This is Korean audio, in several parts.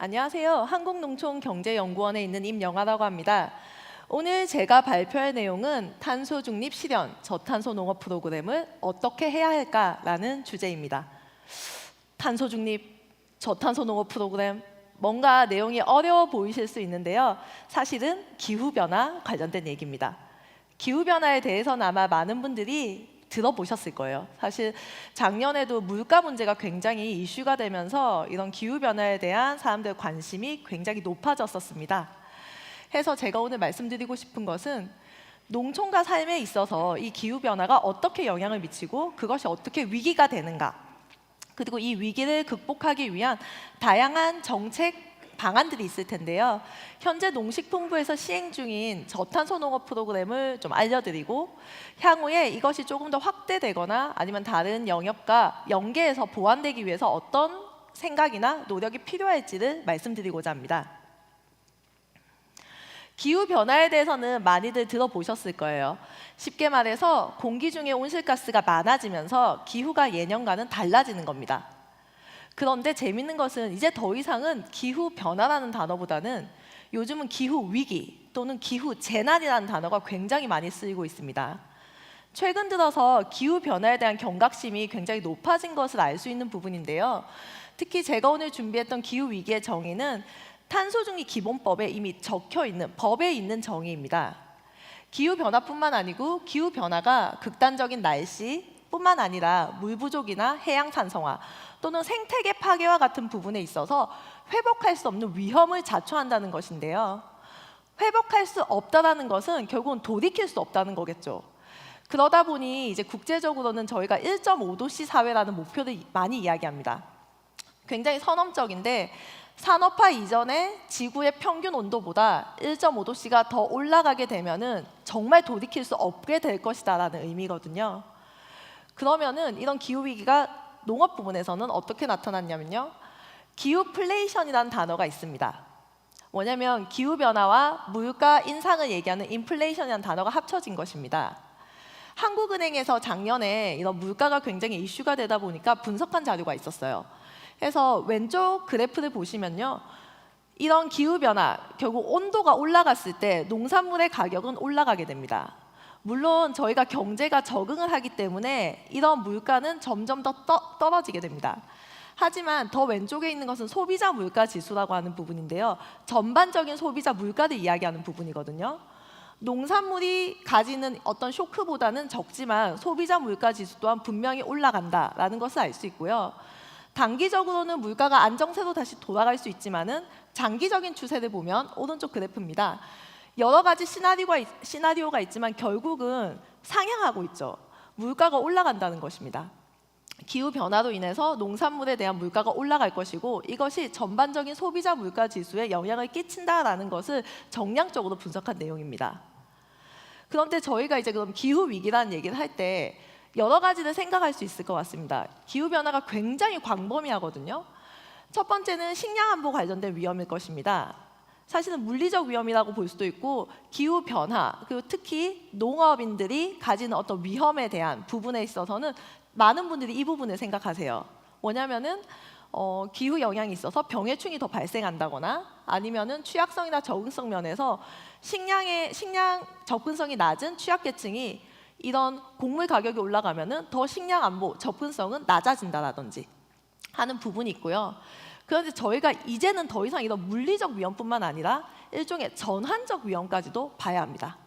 안녕하세요. 한국농촌경제연구원에 있는 임영아라고 합니다. 오늘 제가 발표할 내용은 탄소 중립 실현, 저탄소 농업 프로그램을 어떻게 해야 할까라는 주제입니다. 탄소 중립, 저탄소 농업 프로그램, 뭔가 내용이 어려워 보이실 수 있는데요. 사실은 기후변화 관련된 얘기입니다. 기후변화에 대해서는 아마 많은 분들이 들어보셨을 거예요. 사실 작년에도 물가 문제가 굉장히 이슈가 되면서 이런 기후변화에 대한 사람들의 관심이 굉장히 높아졌었습니다. 해서 제가 오늘 말씀드리고 싶은 것은 농촌과 삶에 있어서 이 기후변화가 어떻게 영향을 미치고 그것이 어떻게 위기가 되는가, 그리고 이 위기를 극복하기 위한 다양한 정책 방안들이 있을 텐데요. 현재 농식품부에서 시행 중인 저탄소 농업 프로그램을 좀 알려드리고, 향후에 이것이 조금 더 확대되거나 아니면 다른 영역과 연계해서 보완되기 위해서 어떤 생각이나 노력이 필요할지를 말씀드리고자 합니다. 기후변화에 대해서는 많이들 들어보셨을 거예요. 쉽게 말해서 공기 중에 온실가스가 많아지면서 기후가 예년과는 달라지는 겁니다. 그런데 재밌는 것은 이제 더 이상은 기후변화라는 단어보다는 요즘은 기후위기 또는 기후재난이라는 단어가 굉장히 많이 쓰이고 있습니다. 최근 들어서 기후변화에 대한 경각심이 굉장히 높아진 것을 알 수 있는 부분인데요. 특히 제가 오늘 준비했던 기후위기의 정의는 탄소중립기본법에 이미 적혀있는 법에 있는 정의입니다. 기후변화뿐만 아니고 기후변화가 극단적인 날씨뿐만 아니라 물 부족이나 해양 산성화 또는 생태계 파괴와 같은 부분에 있어서 회복할 수 없는 위험을 자초한다는 것인데요. 회복할 수 없다는 것은 결국은 돌이킬 수 없다는 거겠죠. 그러다 보니 이제 국제적으로는 저희가 1.5도씨 사회라는 목표를 많이 이야기합니다. 굉장히 선언적인데, 산업화 이전에 지구의 평균 온도보다 1.5도씨가 더 올라가게 되면은 정말 돌이킬 수 없게 될 것이다라는 의미거든요. 그러면은 이런 기후 위기가 농업 부분에서는 어떻게 나타났냐면요. 기후플레이션이라는 단어가 있습니다. 뭐냐면 기후변화와 물가 인상을 얘기하는 인플레이션이라는 단어가 합쳐진 것입니다. 한국은행에서 작년에 이런 물가가 굉장히 이슈가 되다 보니까 분석한 자료가 있었어요. 그래서 왼쪽 그래프를 보시면요. 이런 기후변화, 결국 온도가 올라갔을 때 농산물의 가격은 올라가게 됩니다. 물론 저희가 경제가 적응을 하기 때문에 이런 물가는 점점 더 떨어지게 됩니다. 하지만 더 왼쪽에 있는 것은 소비자 물가 지수라고 하는 부분인데요. 전반적인 소비자 물가를 이야기하는 부분이거든요. 농산물이 가지는 어떤 쇼크보다는 적지만 소비자 물가 지수 또한 분명히 올라간다라는 것을 알 수 있고요. 단기적으로는 물가가 안정세로 다시 돌아갈 수 있지만은 장기적인 추세를 보면 오른쪽 그래프입니다. 여러 가지 시나리오가 있지만 결국은 상향하고 있죠. 물가가 올라간다는 것입니다. 기후변화로 인해서 농산물에 대한 물가가 올라갈 것이고, 이것이 전반적인 소비자 물가 지수에 영향을 끼친다라는 것을 정량적으로 분석한 내용입니다. 그런데 저희가 이제 그럼 기후위기라는 얘기를 할 때 여러 가지를 생각할 수 있을 것 같습니다. 기후변화가 굉장히 광범위하거든요. 첫 번째는 식량안보 관련된 위험일 것입니다. 사실은 물리적 위험이라고 볼 수도 있고, 기후변화, 그리고 특히 농업인들이 가지는 어떤 위험에 대한 부분에 있어서는 많은 분들이 이 부분을 생각하세요. 뭐냐면은 기후 영향이 있어서 병해충이 더 발생한다거나 아니면은 취약성이나 적응성 면에서 식량 접근성이 낮은 취약계층이 이런 곡물 가격이 올라가면은 더 식량 안보 접근성은 낮아진다라든지 하는 부분이 있고요. 그런데 저희가 이제는 더 이상 이런 물리적 위험뿐만 아니라 일종의 전환적 위험까지도 봐야 합니다.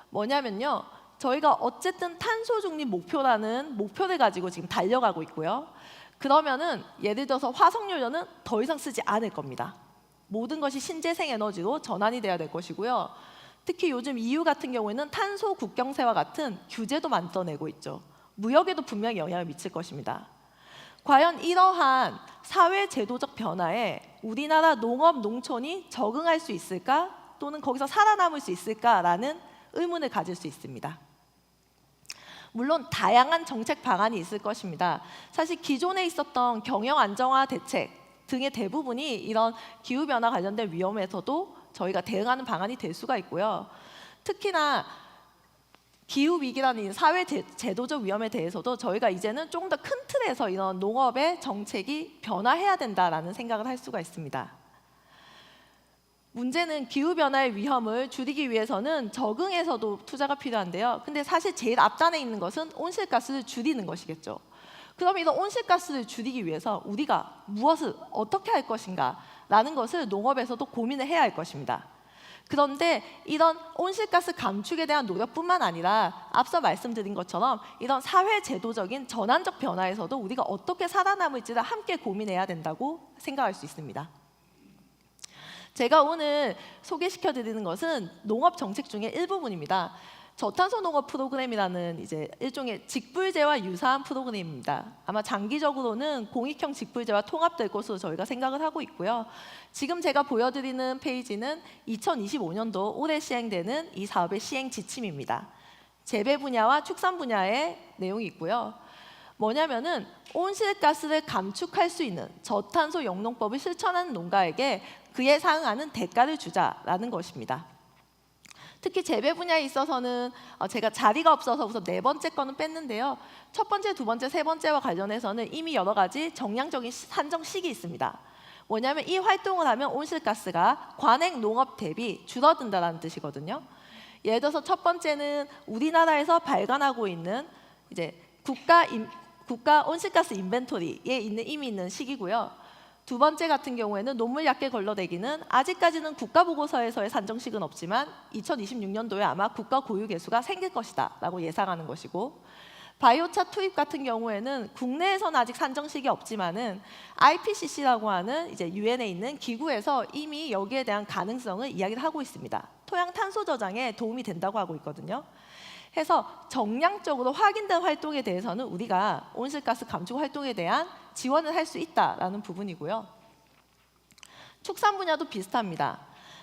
뭐냐면요. 저희가 어쨌든 탄소 중립 목표라는 목표를 가지고 지금 달려가고 있고요. 그러면은 예를 들어서 화석연료는 더 이상 쓰지 않을 겁니다. 모든 것이 신재생 에너지로 전환이 돼야 될 것이고요. 특히 요즘 EU 같은 경우에는 탄소 국경세와 같은 규제도 만들어내고 있죠. 무역에도 분명히 영향을 미칠 것입니다. 과연 이러한 사회 제도적 변화에 우리나라 농업, 농촌이 적응할 수 있을까? 또는 거기서 살아남을 수 있을까라는 의문을 가질 수 있습니다. 물론 다양한 정책 방안이 있을 것입니다. 사실 기존에 있었던 경영 안정화 대책 등의 대부분이 이런 기후변화 관련된 위험에서도 저희가 대응하는 방안이 될 수가 있고요. 특히나 기후위기라는 사회 제도적 위험에 대해서도 저희가 이제는 조금 더 큰 틀에서 이런 농업의 정책이 변화해야 된다라는 생각을 할 수가 있습니다. 문제는 기후변화의 위험을 줄이기 위해서는 적응에서도 투자가 필요한데요. 근데 사실 제일 앞단에 있는 것은 온실가스를 줄이는 것이겠죠. 그럼 이런 온실가스를 줄이기 위해서 우리가 무엇을 어떻게 할 것인가 라는 것을 농업에서도 고민을 해야 할 것입니다. 그런데 이런 온실가스 감축에 대한 노력뿐만 아니라 앞서 말씀드린 것처럼 이런 사회 제도적인 전환적 변화에서도 우리가 어떻게 살아남을지를 함께 고민해야 된다고 생각할 수 있습니다. 제가 오늘 소개시켜드리는 것은 농업 정책 중의 일부분입니다. 저탄소 농업 프로그램이라는 이제 일종의 직불제와 유사한 프로그램입니다. 아마 장기적으로는 공익형 직불제와 통합될 것으로 저희가 생각을 하고 있고요. 지금 제가 보여드리는 페이지는 2025년도 올해 시행되는 이 사업의 시행 지침입니다. 재배 분야와 축산 분야의 내용이 있고요. 뭐냐면은 온실가스를 감축할 수 있는 저탄소 영농법을 실천하는 농가에게 그에 상응하는 대가를 주자라는 것입니다. 특히 재배 분야에 있어서는 제가 자리가 없어서 우선 네 번째 거는 뺐는데요. 첫 번째, 두 번째, 세 번째와 관련해서는 이미 여러 가지 정량적인 산정식이 있습니다. 뭐냐면 이 활동을 하면 온실가스가 관행 농업 대비 줄어든다는 뜻이거든요. 예를 들어서 첫 번째는 우리나라에서 발간하고 있는 이제 국가 온실가스 인벤토리에 이미 있는 시기고요. 두 번째 같은 경우에는 논물 약계 걸러내기는 아직까지는 국가보고서에서의 산정식은 없지만 2026년도에 아마 국가 고유 개수가 생길 것이다 라고 예상하는 것이고, 바이오차 투입 같은 경우에는 국내에서는 아직 산정식이 없지만은 IPCC라고 하는 이제 유엔에 있는 기구에서 이미 여기에 대한 가능성을 이야기를 하고 있습니다. 토양 탄소 저장에 도움이 된다고 하고 있거든요. 해서 정량적으로 확인된 활동에 대해서는 우리가 온실가스 감축 활동에 대한 지원을 할 수 있다라는 부분이고요. 축산 분야도 비슷합니다.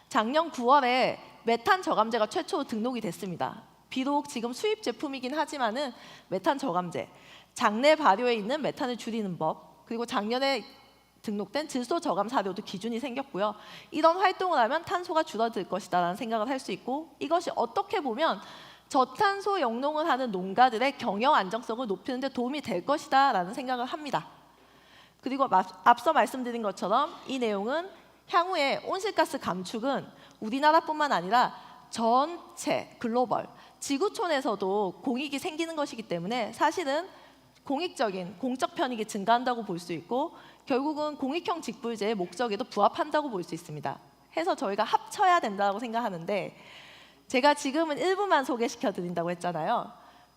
작년 9월에 메탄 저감제가 최초로 등록이 됐습니다. 비록 지금 수입 제품이긴 하지만은 메탄 저감제, 장내 발효에 있는 메탄을 줄이는 법, 그리고 작년에 등록된 질소 저감 사료도 기준이 생겼고요. 이런 활동을 하면 탄소가 줄어들 것이다라는 생각을 할 수 있고, 이것이 어떻게 보면 저탄소 영농을 하는 농가들의 경영 안정성을 높이는 데 도움이 될 것이다 라는 생각을 합니다. 그리고 앞서 말씀드린 것처럼 이 내용은 향후에 온실가스 감축은 우리나라뿐만 아니라 전체 글로벌, 지구촌에서도 공익이 생기는 것이기 때문에 사실은 공익적인 공적 편익이 증가한다고 볼 수 있고, 결국은 공익형 직불제의 목적에도 부합한다고 볼 수 있습니다. 해서 저희가 합쳐야 된다고 생각하는데, 제가 지금은 일부만 소개시켜 드린다고 했잖아요.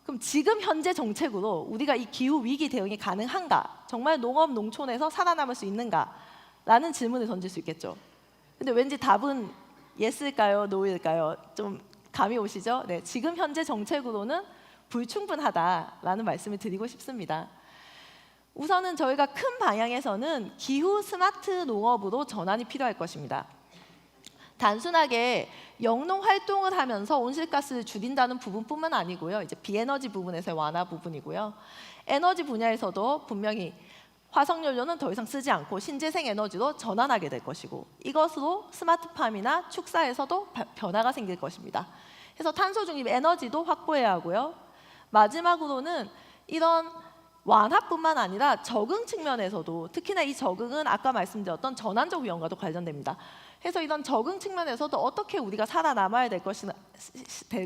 그럼 지금 현재 정책으로 우리가 이 기후 위기 대응이 가능한가? 정말 농업 농촌에서 살아남을 수 있는가? 라는 질문을 던질 수 있겠죠. 근데 왠지 답은 예스일까요? 노일까요? 좀 감이 오시죠? 네, 지금 현재 정책으로는 불충분하다라는 말씀을 드리고 싶습니다. 우선은 저희가 큰 방향에서는 기후 스마트 농업으로 전환이 필요할 것입니다. 단순하게 영농 활동을 하면서 온실가스를 줄인다는 부분뿐만 아니고요. 이제 비에너지 부분에서의 완화 부분이고요. 에너지 분야에서도 분명히 화석연료는 더 이상 쓰지 않고 신재생 에너지로 전환하게 될 것이고, 이것으로 스마트팜이나 축사에서도 변화가 생길 것입니다. 그래서 탄소 중립 에너지도 확보해야 하고요. 마지막으로는 이런 완화뿐만 아니라 적응 측면에서도, 특히나 이 적응은 아까 말씀드렸던 전환적 위험과도 관련됩니다. 그래서 이런 적응 측면에서도 어떻게 우리가 살아남아야 될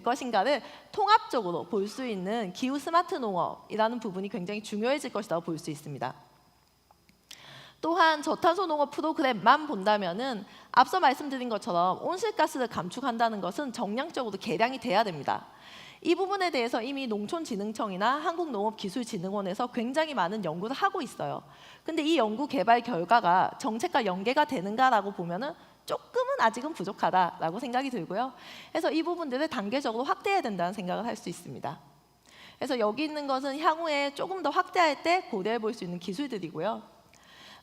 것인가를 통합적으로 볼 수 있는 기후 스마트 농업이라는 부분이 굉장히 중요해질 것이라고 볼 수 있습니다. 또한 저탄소 농업 프로그램만 본다면은 앞서 말씀드린 것처럼 온실가스를 감축한다는 것은 정량적으로 계량이 돼야 됩니다. 이 부분에 대해서 이미 농촌진흥청이나 한국농업기술진흥원에서 굉장히 많은 연구를 하고 있어요. 근데 이 연구 개발 결과가 정책과 연계가 되는가라고 보면은 조금은 아직은 부족하다라고 생각이 들고요. 그래서 이 부분들을 단계적으로 확대해야 된다는 생각을 할 수 있습니다. 그래서 여기 있는 것은 향후에 조금 더 확대할 때 고려해 볼 수 있는 기술들이고요.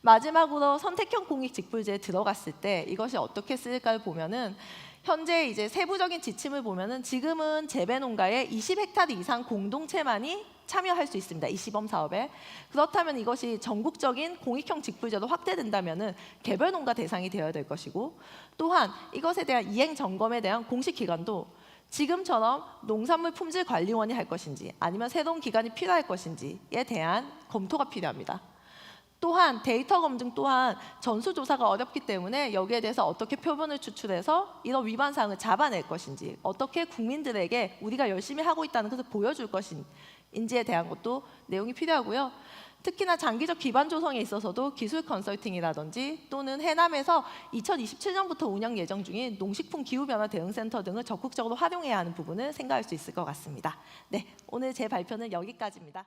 마지막으로 선택형 공익 직불제에 들어갔을 때 이것이 어떻게 쓰일까를 보면은, 현재 이제 세부적인 지침을 보면은 지금은 재배 농가의 20헥타르 이상 공동체만이 참여할 수 있습니다. 이 시범 사업에. 그렇다면 이것이 전국적인 공익형 직불제로 확대된다면은 개별 농가 대상이 되어야 될 것이고, 또한 이것에 대한 이행 점검에 대한 공식 기관도 지금처럼 농산물 품질 관리원이 할 것인지 아니면 새로운 기관이 필요할 것인지에 대한 검토가 필요합니다. 또한 데이터 검증 또한 전수조사가 어렵기 때문에 여기에 대해서 어떻게 표본을 추출해서 이런 위반 사항을 잡아낼 것인지, 어떻게 국민들에게 우리가 열심히 하고 있다는 것을 보여줄 것인지에 대한 것도 내용이 필요하고요. 특히나 장기적 기반 조성에 있어서도 기술 컨설팅이라든지 또는 해남에서 2027년부터 운영 예정 중인 농식품 기후변화 대응센터 등을 적극적으로 활용해야 하는 부분을 생각할 수 있을 것 같습니다. 네, 오늘 제 발표는 여기까지입니다.